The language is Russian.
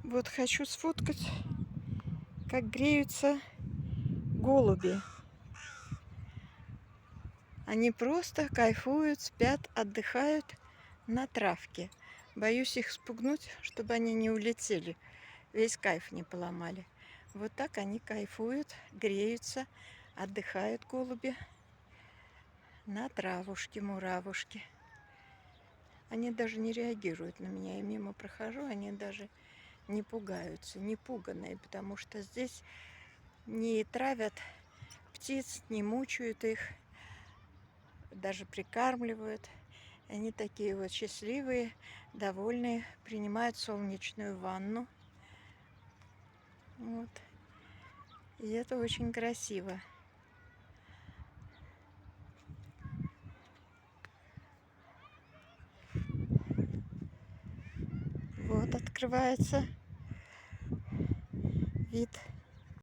Вот хочу сфоткать, как греются голуби. Они просто кайфуют, спят, отдыхают на травке. Боюсь их спугнуть, чтобы они не улетели, весь кайф не поломали. Вот так они кайфуют, греются, отдыхают голуби на травушке, муравушке. Они даже не реагируют на меня. Я мимо прохожу, они даже не пугаются, не пуганые, потому что здесь не травят птиц, не мучают их, даже прикармливают. Они такие вот счастливые, довольные, принимают солнечную ванну. Вот. И это очень красиво. Вот открывается вид